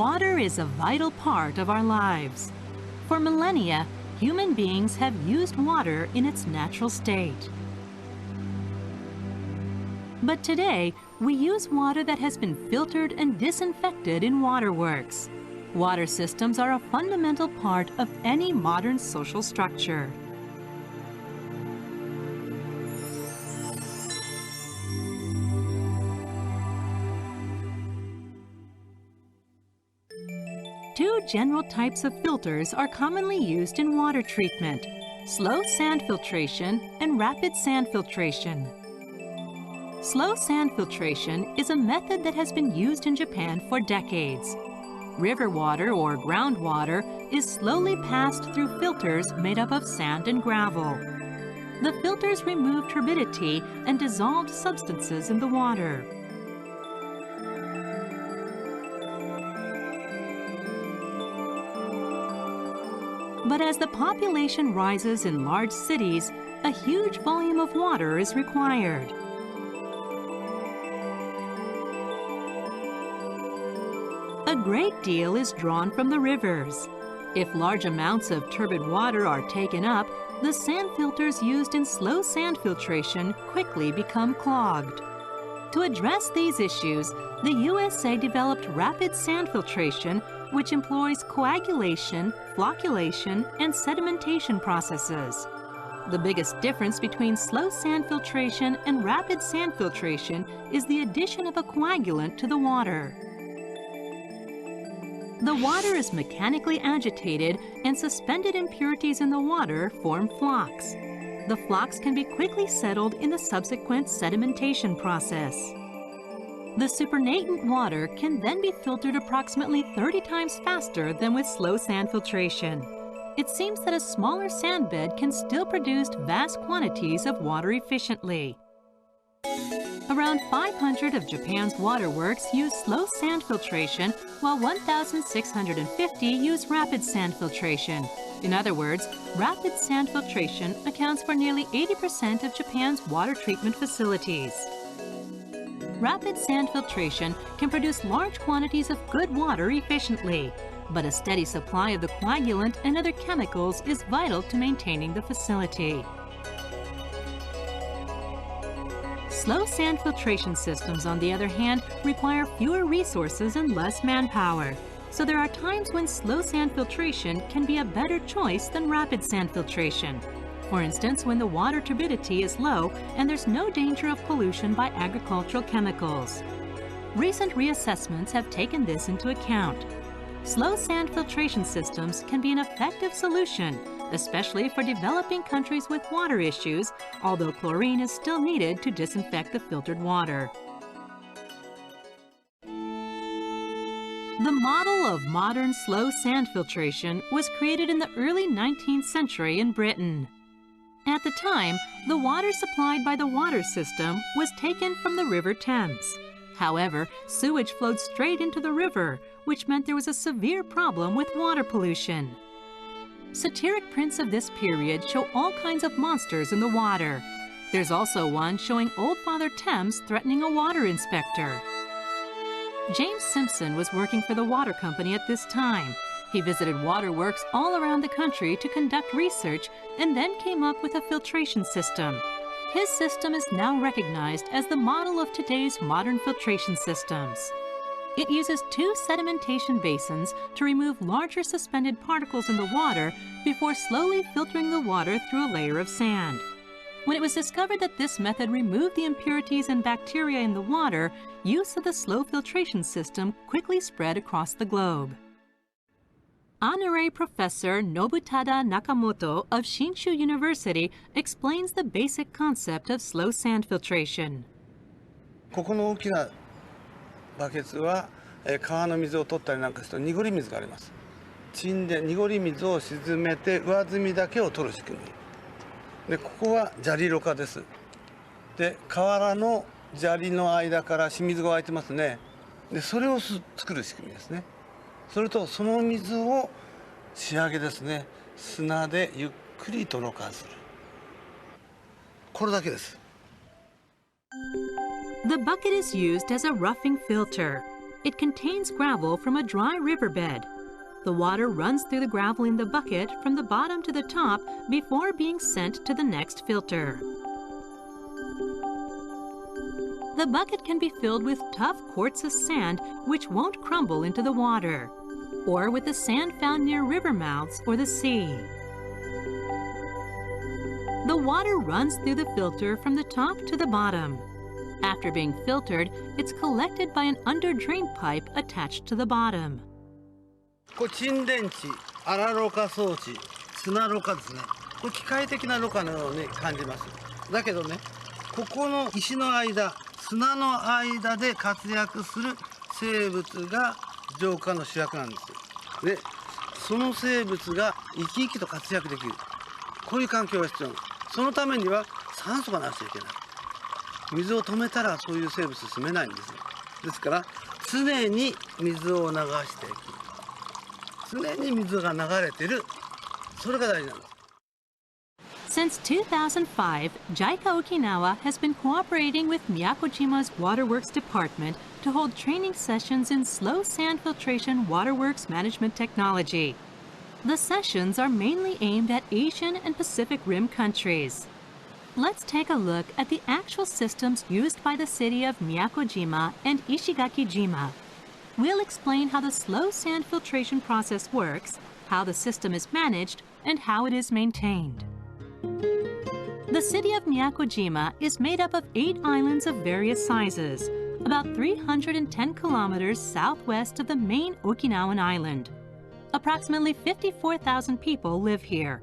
Water is a vital part of our lives. For millennia, human beings have used water in its natural state. But today, we use water that has been filtered and disinfected in waterworks. Water systems are a fundamental part of any modern social structure. Two general types of filters are commonly used in water treatment: slow sand filtration and rapid sand filtration. Slow sand filtration is a method that has been used in Japan for decades. River water or groundwater is slowly passed through filters made up of sand and gravel. The filters remove turbidity and dissolved substances in the water. But as the population rises in large cities, a huge volume of water is required. A great deal is drawn from the rivers. If large amounts of turbid water are taken up, the sand filters used in slow sand filtration quickly become clogged. To address these issues, the USA developed rapid sand filtration, which employs coagulation, flocculation, and sedimentation processes. The biggest difference between slow sand filtration and rapid sand filtration is the addition of a coagulant to the water. The water is mechanically agitated, and suspended impurities in the water form flocks. The flocks can be quickly settled in the subsequent sedimentation process. The supernatant water can then be filtered approximately 30 times faster than with slow sand filtration. It seems that a smaller sand bed can still produce vast quantities of water efficiently. Around 500 of Japan's waterworks use slow sand filtration, while 1,650 use rapid sand filtration. In other words, rapid sand filtration accounts for nearly 80% of Japan's water treatment facilities. Rapid sand filtration can produce large quantities of good water efficiently, but a steady supply of the coagulant and other chemicals is vital to maintaining the facility. Slow sand filtration systems, on the other hand, require fewer resources and less manpower. So there are times when slow sand filtration can be a better choice than rapid sand filtration. For instance, when the water turbidity is low and there's no danger of pollution by agricultural chemicals. Recent reassessments have taken this into account. Slow sand filtration systems can be an effective solution, especially for developing countries with water issues, although chlorine is still needed to disinfect the filtered water. The model of modern slow sand filtration was created in the early 19th century in Britain. At the time, the water supplied by the water system was taken from the River Thames. However, sewage flowed straight into the river, which meant there was a severe problem with water pollution. Satiric prints of this period show all kinds of monsters in the water. There's also one showing Old Father Thames threatening a water inspector. James Simpson was working for the water company at this time. He visited waterworks all around the country to conduct research and then came up with a filtration system. His system is now recognized as the model of today's modern filtration systems. It uses two sedimentation basins to remove larger suspended particles in the water before slowly filtering the water through a layer of sand. When it was discovered that this method removed the impurities and bacteria in the water, use of the slow filtration system quickly spread across the globe. Honorary Professor Nobutada Nakamoto of Shinshu University explains the basic concept of slow sand filtration. ここの大きなバケツは川の水を取ったりなんかすると濁り水があります。沈殿、濁り水を沈めて上澄みだけを取る仕組み。で、ここは砂利ろ過です。で、河原の砂利の間から清水が湧いてますね。で、それを作る仕組みですね。それとその水を仕上げですね。砂でゆっくりとろ過する。これだけです。 The bucket is used as a roughing filter. It contains gravel from a dry riverbed. The water runs through the gravel in the bucket from the bottom to the top before being sent to the next filter. The bucket can be filled with tough quartzose sand which won't crumble into the water, or with the sand found near river mouths or the sea. The water runs through the filter from the top to the bottom. After being filtered, it's collected by an under-drain pipe attached to the bottom. これ沈殿池、荒ろ過装置、砂ろ過ですね。これ機械的なろ過のように感じます。だけどね、ここの石の間、砂の間で活躍する生物が浄化の主役なんですよ。で、その生物が生き生きと活躍できる。こういう環境が必要なんです。そのためには酸素がなくちゃいけない。水を止めたらそういう生物住めないんですよ。ですから常に水を流していく。常に水が流れてる。それが大事なんです。Since 2005, JICA Okinawa has been cooperating with Miyakojima's Waterworks Department to hold training sessions in slow sand filtration waterworks management technology. The sessions are mainly aimed at Asian and Pacific Rim countries. Let's take a look at the actual systems used by the city of Miyakojima and Ishigaki-jima. We'll explain how the slow sand filtration process works, how the system is managed, and how it is maintained. The city of Miyakojima is made up of 8 islands of various sizes, about 310 kilometers southwest of the main Okinawan island. Approximately 54,000 people live here.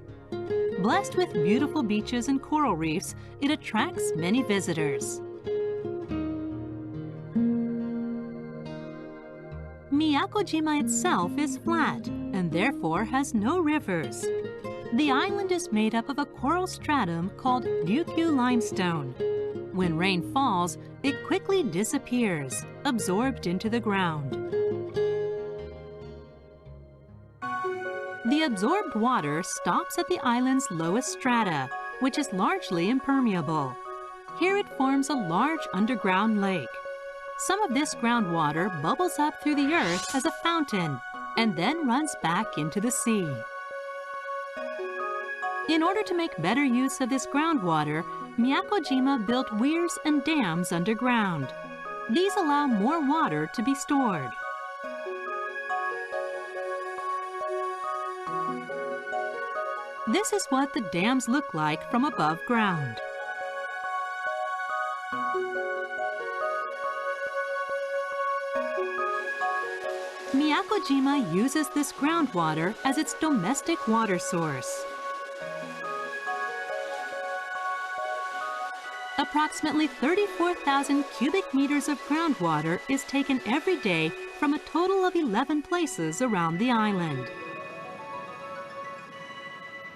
Blessed with beautiful beaches and coral reefs, it attracts many visitors. Miyakojima itself is flat and therefore has no rivers. The island is made up of a coral stratum called Ryukyu limestone. When rain falls, it quickly disappears, absorbed into the ground. The absorbed water stops at the island's lowest strata, which is largely impermeable. Here it forms a large underground lake. Some of this groundwater bubbles up through the earth as a fountain and then runs back into the sea. In order to make better use of this groundwater, Miyakojima built weirs and dams underground. These allow more water to be stored. This is what the dams look like from above ground. Miyakojima uses this groundwater as its domestic water source. Approximately 34,000 cubic meters of groundwater is taken every day from a total of 11 places around the island.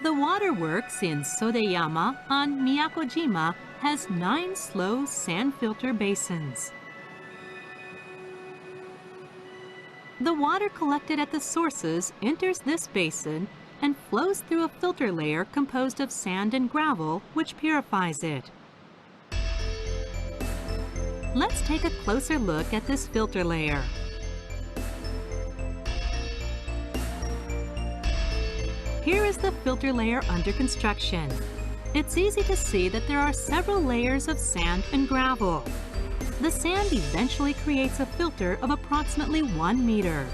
The waterworks in Sodeyama on Miyakojima has 9 slow sand filter basins. The water collected at the sources enters this basin and flows through a filter layer composed of sand and gravel, which purifies it. Let's take a closer look at this filter layer. Here is the filter layer under construction. It's easy to see that there are several layers of sand and gravel. The sand eventually creates a filter of approximately 1 meter.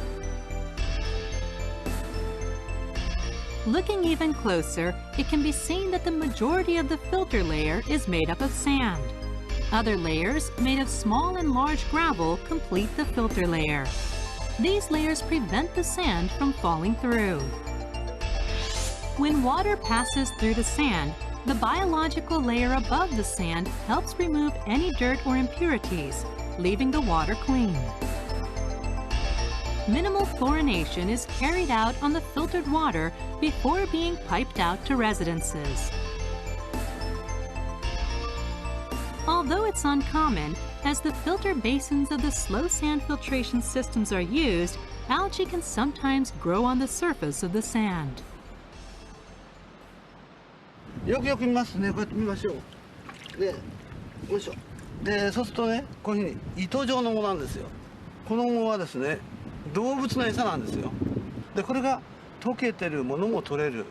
Looking even closer, it can be seen that the majority of the filter layer is made up of sand. Other layers, made of small and large gravel, complete the filter layer. These layers prevent the sand from falling through. When water passes through the sand, the biological layer above the sand helps remove any dirt or impurities, leaving the water clean. Minimal chlorination is carried out on the filtered water before being piped out to residences. Although it's uncommon, as the filter basins of the slow sand filtration systems are used, algae can sometimes grow on the surface of the sand. よくよく見ますね。こうやって見ましょう。で、よいしょ。で、そうするとね、こういうふうに糸状のものなんですよ。この藻はですね、動物の餌なんですよ。でこれが溶けてるものも取れる。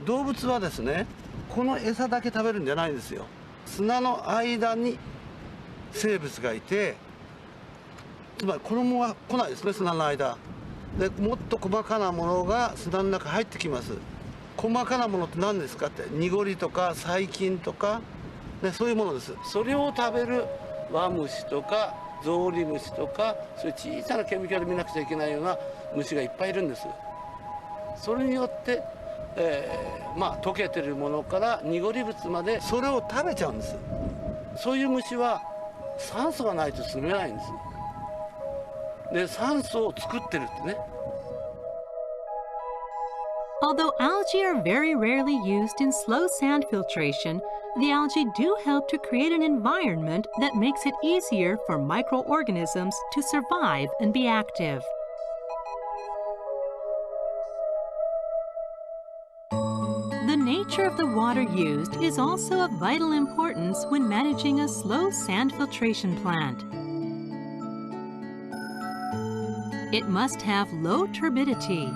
動物はですね、この餌だけ食べるんじゃないんですよ。砂の間に生物がいて、つまりこの藻は来ないですね、砂の間で。もっと細かなものが砂の中入ってきます。細かなものって何ですかって、濁りとか細菌とか、ね、そういうものです。それを食べるワムシとかゾウリムシとか、そういう小さな顕微鏡で見なくちゃいけないような虫がいっぱいいるんです。それによって、溶けてるものから濁り物までそれを食べちゃうんです。そういう虫は酸素がないと住めないんです。で酸素を作ってるってね。Although algae are very rarely used in slow sand filtration, the algae do help to create an environment that makes it easier for microorganisms to survive and be active. The nature of the water used is also of vital importance when managing a slow sand filtration plant. It must have low turbidity.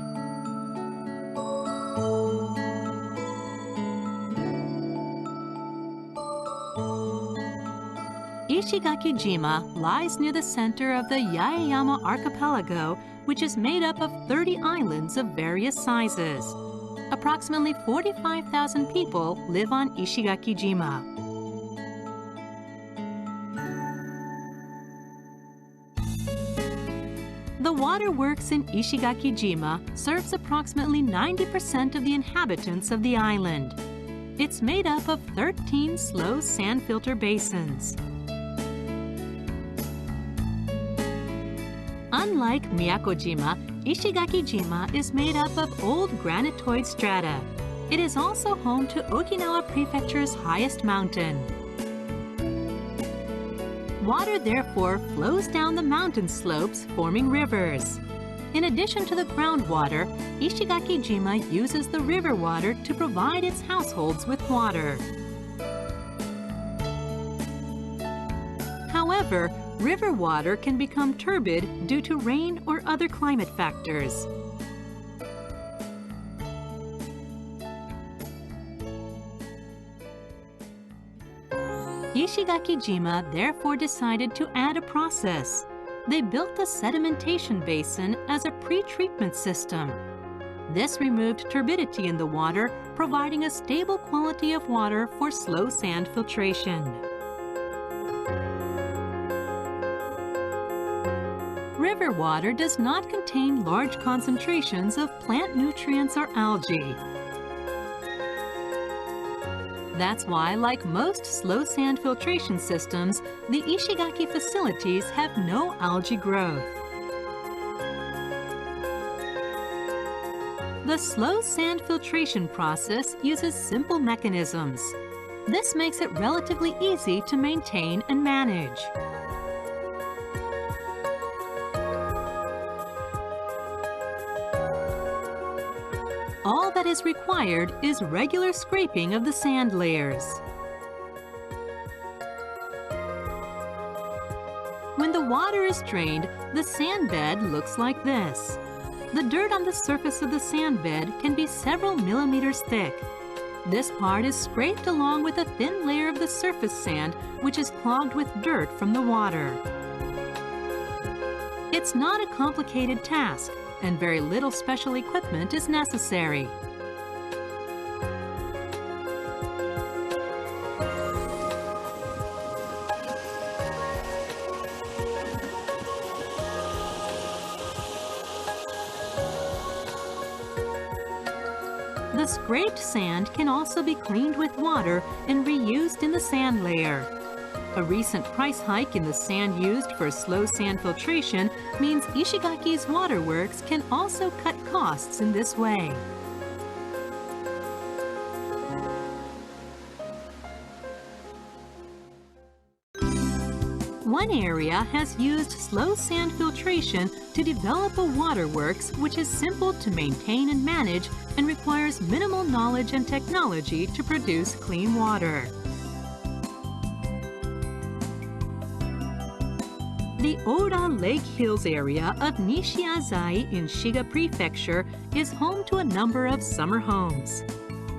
Ishigaki-jima lies near the center of the Yaeyama archipelago, which is made up of 30 islands of various sizes. Approximately 45,000 people live on Ishigaki-jima. The waterworks in Ishigaki-jima serves approximately 90% of the inhabitants of the island. It's made up of 13 slow sand filter basins. Unlike Miyakojima, Ishigaki-jima is made up of old granitoid strata. It is also home to Okinawa Prefecture's highest mountain. Water therefore flows down the mountain slopes, forming rivers. In addition to the groundwater, Ishigaki-jima uses the river water to provide its households with water. However, river water can become turbid due to rain or other climate factors. Ishigaki-jima therefore decided to add a process. They built the sedimentation basin as a pre-treatment system. This removed turbidity in the water, providing a stable quality of water for slow sand filtration. River water does not contain large concentrations of plant nutrients or algae. That's why, like most slow sand filtration systems, the Ishigaki facilities have no algae growth. The slow sand filtration process uses simple mechanisms. This makes it relatively easy to maintain and manage. All that is required is regular scraping of the sand layers. When the water is drained, the sand bed looks like this. The dirt on the surface of the sand bed can be several millimeters thick. This part is scraped along with a thin layer of the surface sand, which is clogged with dirt from the water. It's not a complicated task, and very little special equipment is necessary. The scraped sand can also be cleaned with water and reused in the sand layer. A recent price hike in the sand used for slow sand filtration means Ishigaki's waterworks can also cut costs in this way. One area has used slow sand filtration to develop a waterworks which is simple to maintain and manage and requires minimal knowledge and technology to produce clean water. The Ora Lake Hills area of Nishiazai in Shiga Prefecture is home to a number of summer homes.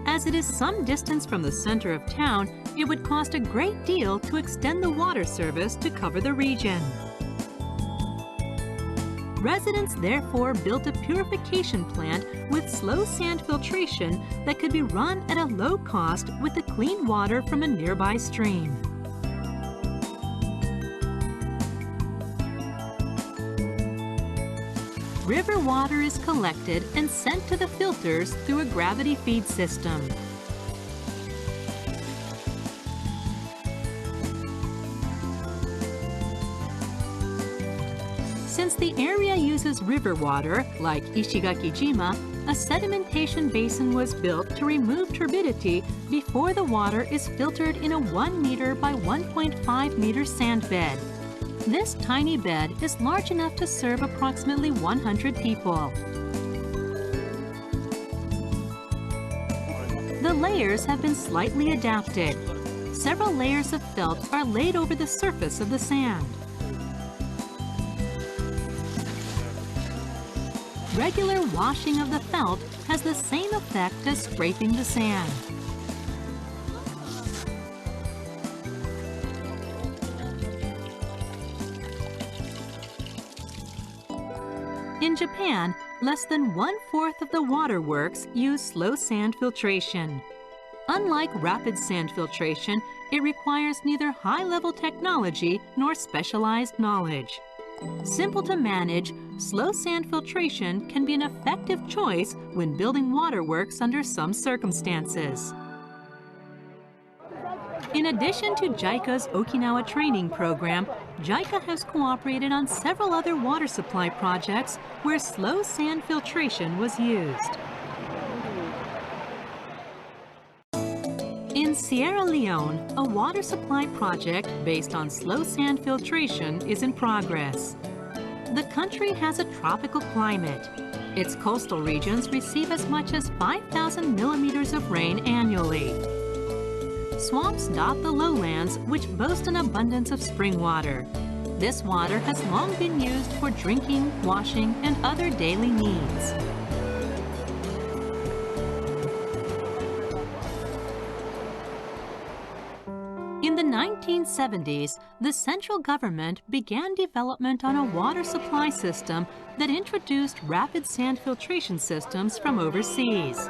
As it is some distance from the center of town, it would cost a great deal to extend the water service to cover the region. Residents therefore built a purification plant with slow sand filtration that could be run at a low cost with the clean water from a nearby stream. River water is collected and sent to the filters through a gravity feed system. Since the area uses river water, like Ishigakijima, a sedimentation basin was built to remove turbidity before the water is filtered in a 1 meter by 1.5 meter sand bed. This tiny bed is large enough to serve approximately 100 people. The layers have been slightly adapted. Several layers of felt are laid over the surface of the sand. Regular washing of the felt has the same effect as scraping the sand. In Japan, less than 1/4 of the waterworks use slow sand filtration. Unlike rapid sand filtration, it requires neither high-level technology nor specialized knowledge. Simple to manage, slow sand filtration can be an effective choice when building waterworks under some circumstances. In addition to JICA's Okinawa training program, JICA has cooperated on several other water supply projects where slow sand filtration was used. In Sierra Leone, a water supply project based on slow sand filtration is in progress. The country has a tropical climate. Its coastal regions receive as much as 5,000 millimeters of rain annually. Swamps dot the lowlands, which boast an abundance of spring water. This water has long been used for drinking, washing, and other daily needs. In the 1970s, the central government began development on a water supply system that introduced rapid sand filtration systems from overseas.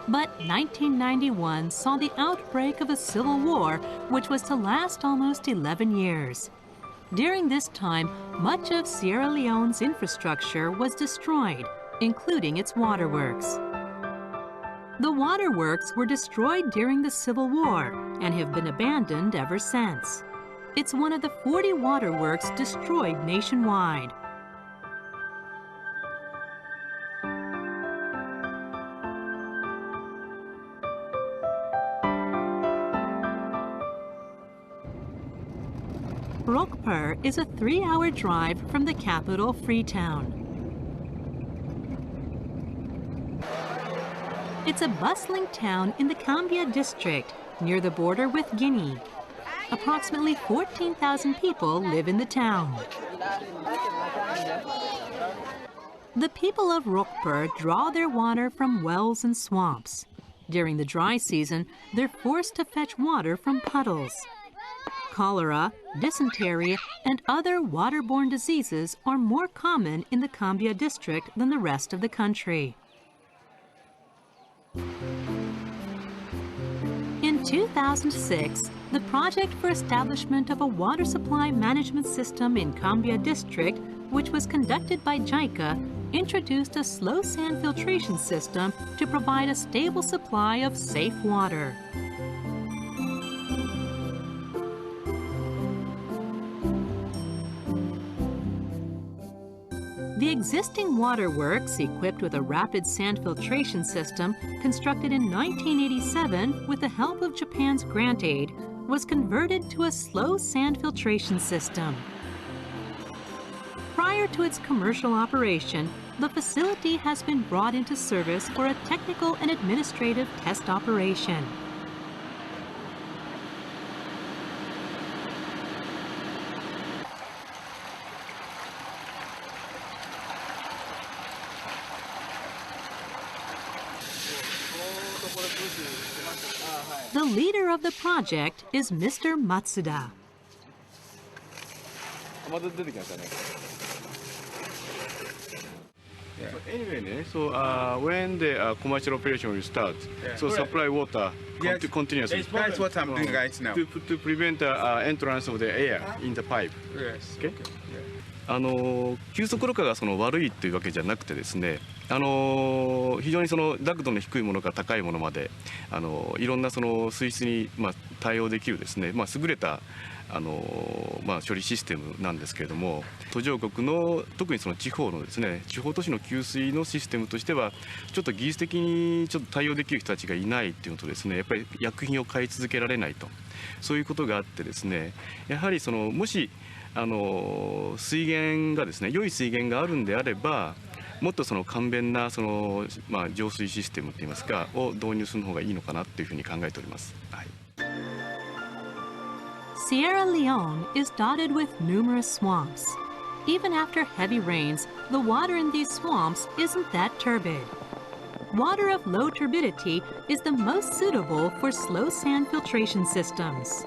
But 1991 saw the outbreak of a civil war, which was to last almost 11 years. During this time, much of Sierra Leone's infrastructure was destroyed, including its waterworks. The waterworks were destroyed during the Civil War and have been abandoned ever since. It's one of the 40 waterworks destroyed nationwide. Rokpur is a 3-hour drive from the capital, Freetown. It's a bustling town in the Kambia district, near the border with Guinea. Approximately 14,000 people live in the town. The people of Rokpur draw their water from wells and swamps. During the dry season, they're forced to fetch water from puddles. Cholera, dysentery, and other waterborne diseases are more common in the Kambia district than the rest of the country. In 2006, the project for establishment of a water supply management system in Kambia district, which was conducted by JICA, introduced a slow sand filtration system to provide a stable supply of safe water. The existing waterworks, equipped with a rapid sand filtration system, constructed in 1987 with the help of Japan's grant aid, was converted to a slow sand filtration system. Prior to its commercial operation, the facility has been brought into service for a technical and administrative test operation. The leader of the project is Mr. Matsuda. So anyway, when the commercial operation will start, so supply water continuously. That's what I'm doing right now. To prevent the entrance of the air in the pipe. Yes. Okay. 急速ろ過が悪いというわけじゃなくてですね、非常に濁度の低いものから高いものまでいろんな水質に対応できるですね、優れた処理システムなんですけれども、途上国の特に地方のですね、地方都市の給水のシステムとしてはちょっと技術的にちょっと対応できる人たちがいないっていうのとですね、やっぱり薬品を買い続けられないと、そういうことがあってですね、やはりもし水源がですね、良い水源があるんであれば、もっと簡便な浄水システムといいますかを導入する方がいいのかなというふうに考えております。はい。Sierra Leone is dotted with numerous swamps. Even after heavy rains, the water in these swamps isn't that turbid. Water of low turbidity is the most suitable for slow sand filtration systems.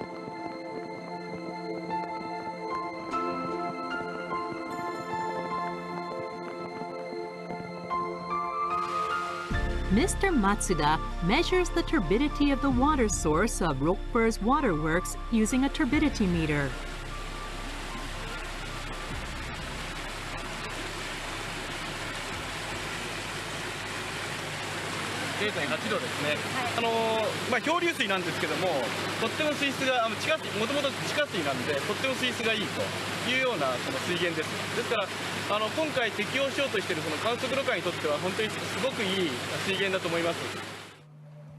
Mr. Matsuda measures the turbidity of the water source of Rockbur's waterworks using a turbidity meter.0.8度ですね。漂流水なんですけども、とっても水質がもともと地下水なんで、とっても水質がいいというような水源です。ですから今回適用しようとしている観測ろ過にとっては本当にすごくいい水源だと思います。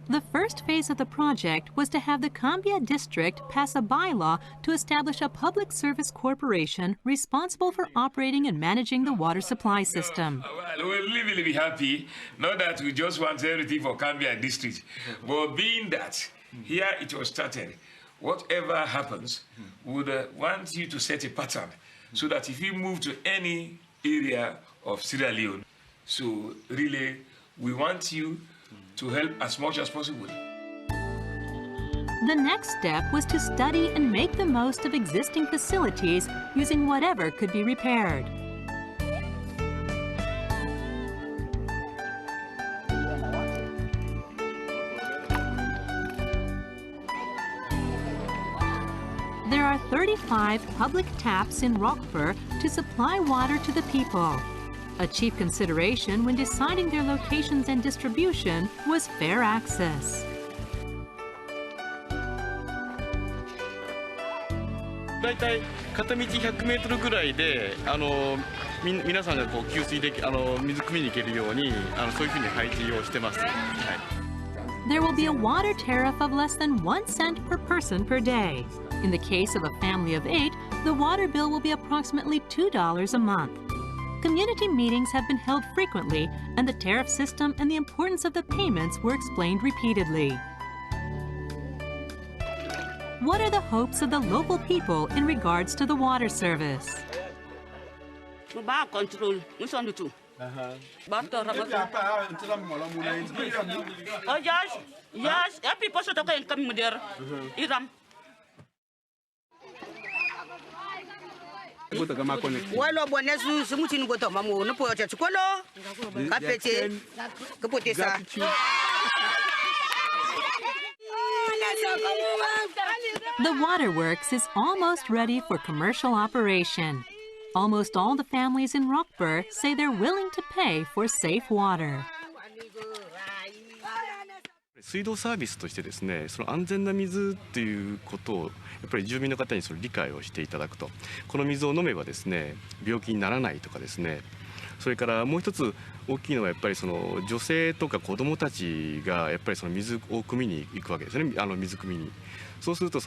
The first phase of the project was to have the Kambia district pass a bylaw to establish a public service corporation responsible for operating and managing the water supply system. Well, we're really happy, not that we just want everything for Kambia district, but being that here it was started, whatever happens, we would want you to set a pattern so that if you move to any area of Sierra Leone, so really we want you to help as much as possible. The next step was to study and make the most of existing facilities using whatever could be repaired. There are 35 public taps in Rockford to supply water to the people. A chief consideration when deciding their locations and distribution was fair access. だいたい片道100メートルぐらいで皆さんが給水で水汲みに行けるようにそういうふうに配置をしてます。はい。There will be a water tariff of less than 1 cent per person per day. In the case of a family of 8, the water bill will be approximately $2 a month. Community meetings have been held frequently, and the tariff system and the importance of the payments were explained repeatedly. What are the hopes of the local people in regards to the water service? Control, oh yes, people should come there. Walo bonesu sumutin goto mamu no po cha chukolo kapete kapotesa. The waterworks is almost ready for commercial operation. Almost all the families in Rockburg say they're willing to pay for safe water. 水道サービスとしてですね、安全な水っていうことをやっぱり住民の方に理解をしていただくと、この水を飲めばですね、病気にならないとかですね、それからもう一つ大きいのはやっぱり女性とか子どもたちがやっぱり水を汲みに行くわけですね。水汲みに。そうすると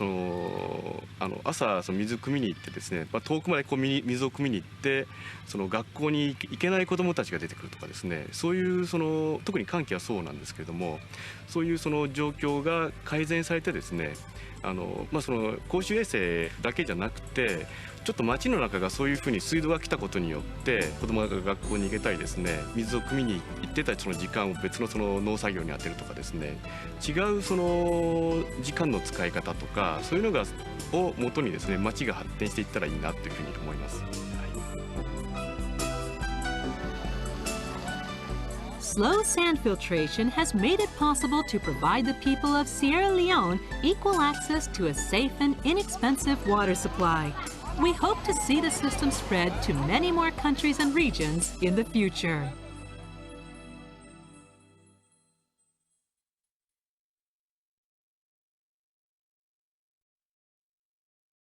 朝水汲みに行ってですね、遠くまで水を汲みに行って学校に行けない子どもたちが出てくるとかですね、そういう特に寒気はそうなんですけれども、そういう状況が改善されてですね、公衆衛生だけじゃなくて、ちょっと街の中がそういうふうに水道が来たことによって子どもが学校に行けたりですね、水水を汲みに行ってたその時間を別のその農作業に当てるとかですね、違うその時間の使い方とかそういうのを元にですね、町が発展していったらいいなというふうに思います。Slow sand filtration has made it possible to provide the people of Sierra Leone equal access to a safe and inexpensive water supply. We hope to see the system spread to many more countries and regions in the future.